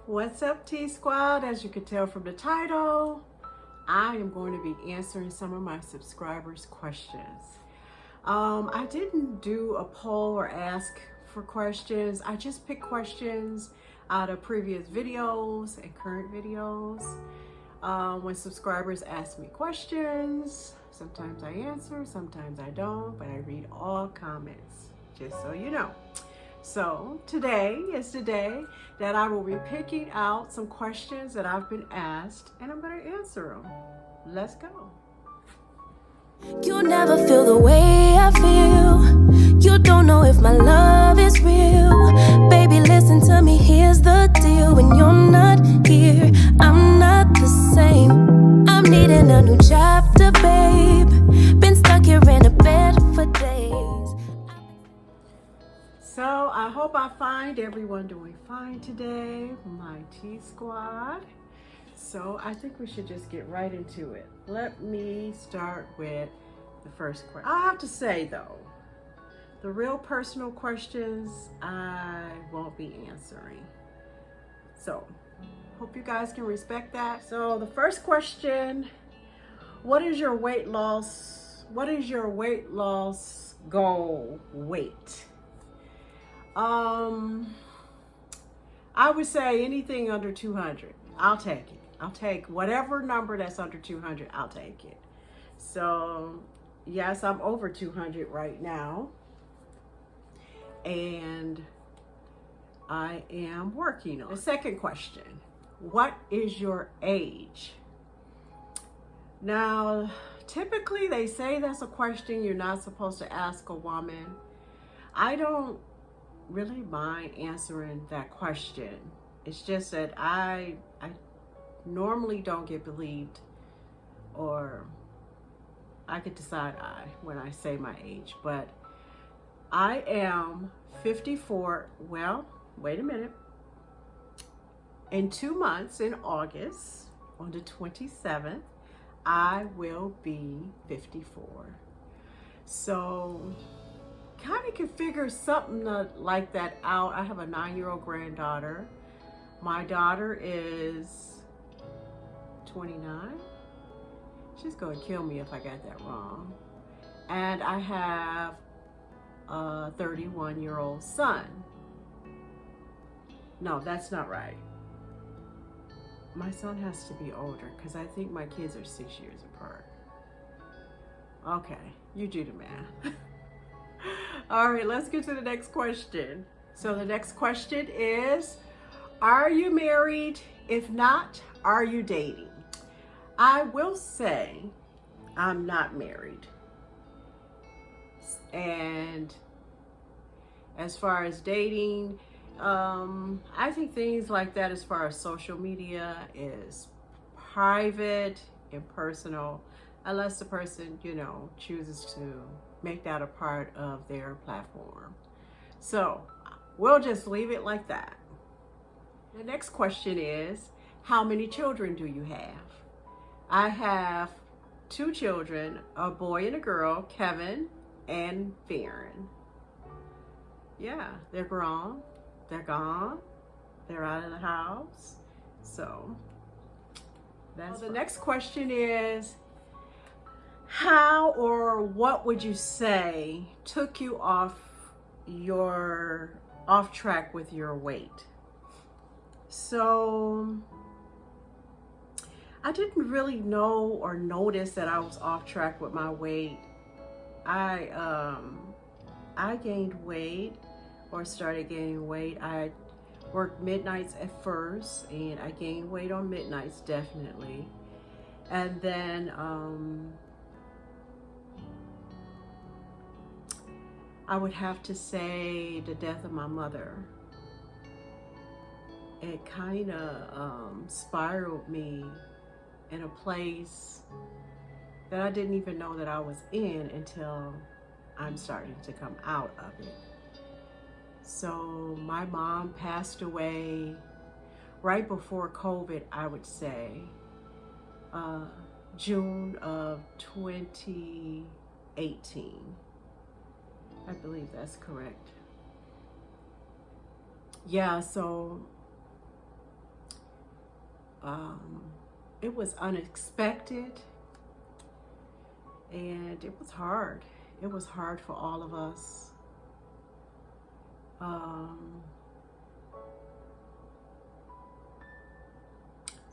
What's up, T-Squad? As you can tell from the title, I am going to be answering some of my subscribers' questions. I didn't do a poll or ask for questions. I just picked questions out of previous videos and current videos. When subscribers ask me questions, sometimes I answer, sometimes I don't, but I read all comments, just so you know. So today is the day that I will be picking out some questions that I've been asked, and I'm going to answer them. Let's go. You never feel the way I feel. You don't know if my love is real. Baby, listen to me, here's the deal. When you're not here, I'm not the same. I'm needing a new chapter, babe. Been stuck here in a bed for days. So I hope I find everyone doing fine today, my T-Squad. So I think we should just get right into it. Let me start with the first question. I have to say though, the real personal questions I won't be answering. So hope you guys can respect that. So the first question, what is your weight loss goal weight? I would say anything under 200. I'll take it. I'll take whatever number that's under 200. I'll take it. So yes, I'm over 200 right now, and I am working on it. The second question, what is your age? Now, typically they say that's a question you're not supposed to ask a woman. I don't really mind answering that question. It's just that I normally don't get believed, or I get to side eye when I say my age, but I am 54. Well, wait a minute. In 2 months, in August, on the 27th, I will be 54. So kind of can figure something like that out. I have a 9-year-old granddaughter. My daughter is 29. She's going to kill me if I got that wrong. And I have a 31-year-old son. No, that's not right. My son has to be older because I think my kids are 6 years apart. Okay, you do the math. All right, let's get to the next question. So the next question is, are you married? If not, are you dating? I will say I'm not married. And as far as dating, I think things like that as far as social media is private and personal, unless the person, chooses to make that a part of their platform. So we'll just leave it like that. The next question is, how many children do you have? I have 2 children, a boy and a girl, Kevin and Farron. Yeah, they're grown, they're gone, they're out of the house. So that's the next question is, how or what would you say took you off track with your weight? So I didn't really know or notice that I was off track with my weight. I gained weight, or started gaining weight. I worked midnights at first, and I gained weight on midnights, definitely. And then I would have to say the death of my mother. It kind of spiraled me in a place that I didn't even know that I was in until I'm starting to come out of it. So my mom passed away right before COVID, I would say, June of 2018. I believe that's correct. Yeah, so It was unexpected, and it was hard. It was hard for all of us.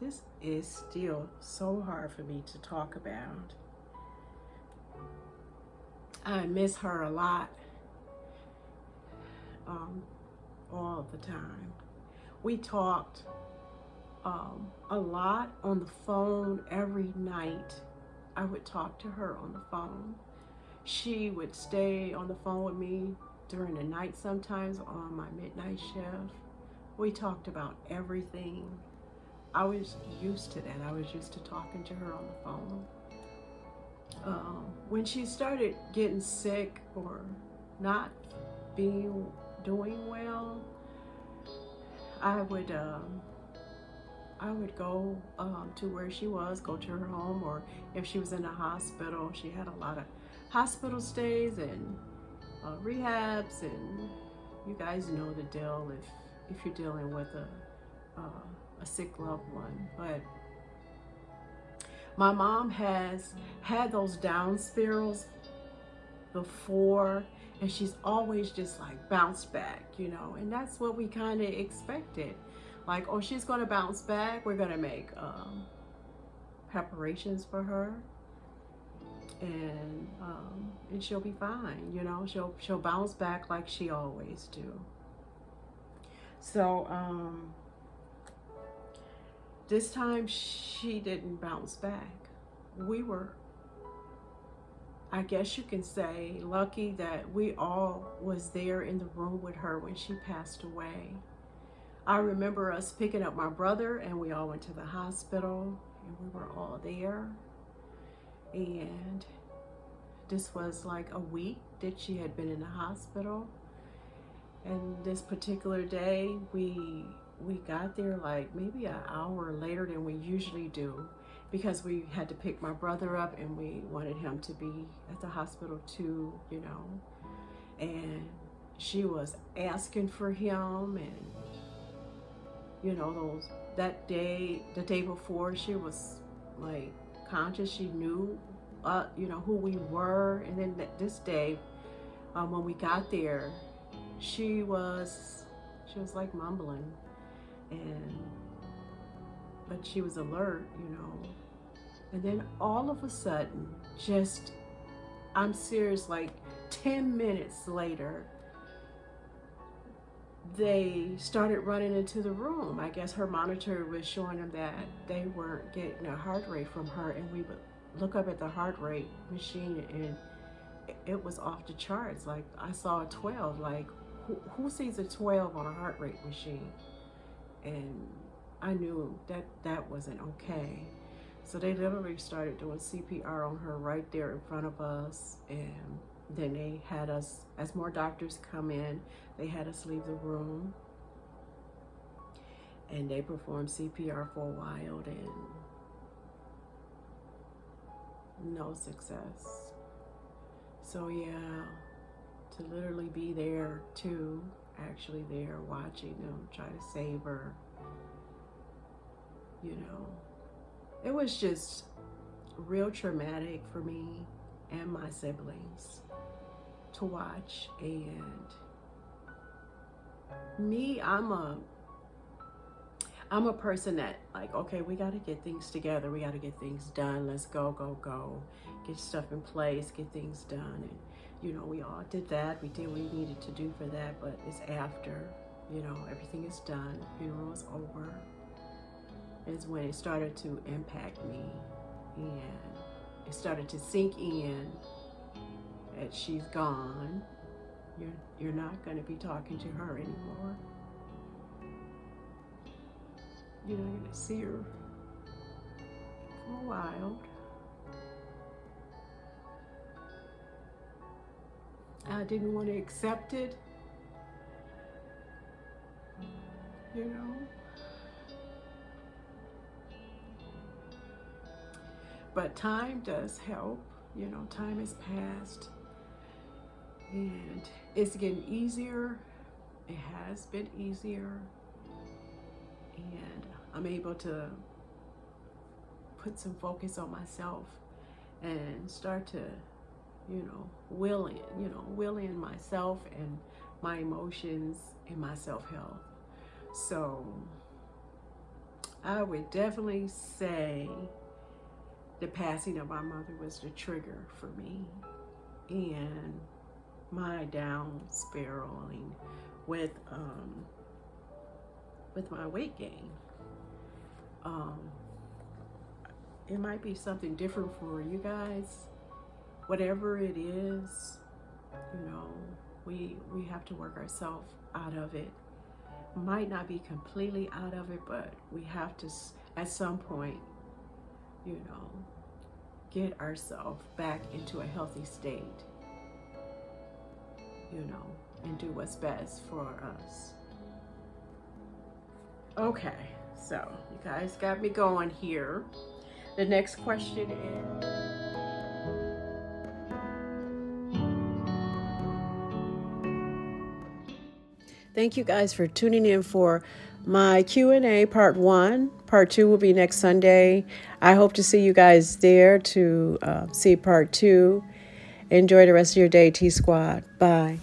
This is still so hard for me to talk about. I miss her a lot, all the time. We talked a lot on the phone every night. I would talk to her on the phone. She would stay on the phone with me during the night sometimes on my midnight shift. We talked about everything. I was used to that. I was used to talking to her on the phone. When she started getting sick or not doing well, I would go to where she was, go to her home, or if she was in the hospital, she had a lot of hospital stays and rehabs, and you guys know the deal if you're dealing with a sick loved one. But my mom has had those down spirals before, and she's always just like bounced back, you know, and that's what we kind of expected. Like, oh, she's going to bounce back. We're going to make preparations for her, and she'll be fine, you know. She'll bounce back like she always do. So this time she didn't bounce back. We were, I guess you can say, lucky that we all was there in the room with her when she passed away. I remember us picking up my brother, and we all went to the hospital, and we were all there. And this was like a week that she had been in the hospital. And this particular day, we got there like maybe an hour later than we usually do, because we had to pick my brother up, and we wanted him to be at the hospital too, you know. And she was asking for him, and you know, that day, the day before, she was like conscious. She knew, you know, who we were. And then this day, when we got there, she was like mumbling, but she was alert, you know. And then all of a sudden, just, I'm serious, like 10 minutes later, they started running into the room. I guess her monitor was showing them that they weren't getting a heart rate from her, and we would look up at the heart rate machine, and it was off the charts. Like, I saw a 12. Like, who sees a 12 on a heart rate machine? And I knew that wasn't okay. So they literally started doing CPR on her right there in front of us, and then they had us, as more doctors come in, they had us leave the room, and they performed CPR for a while, and no success. So yeah, to literally be there too, actually there watching them try to save her, you know, it was just real traumatic for me and my siblings to watch. And me, I'm a person that, like, okay, we got to get things together. We got to get things done. Let's go. Get stuff in place, get things done. And, you know, we all did that. We did what we needed to do for that. But it's after, you know, everything is done, the funeral is over, is when it started to impact me. And it started to sink in that she's gone. You're not going to be talking to her anymore. You're not going to see her for a while. I didn't want to accept it, you know. But time does help, you know. Time has passed, and it's getting easier. It has been easier, and I'm able to put some focus on myself and start to, will in myself and my emotions and my self-health. So I would definitely say the passing of my mother was the trigger for me, and my down spiraling with my weight gain. It might be something different for you guys. Whatever it is, we have to work ourselves out of it. Might not be completely out of it, but we have to, at some point, get ourselves back into a healthy state, and do what's best for us. Okay, so you guys got me going here. The next question is, thank you guys for tuning in for my Q&A part 1. Part 2 will be next Sunday. I hope to see you guys there to see part 2. Enjoy the rest of your day, TSQUAD. Bye.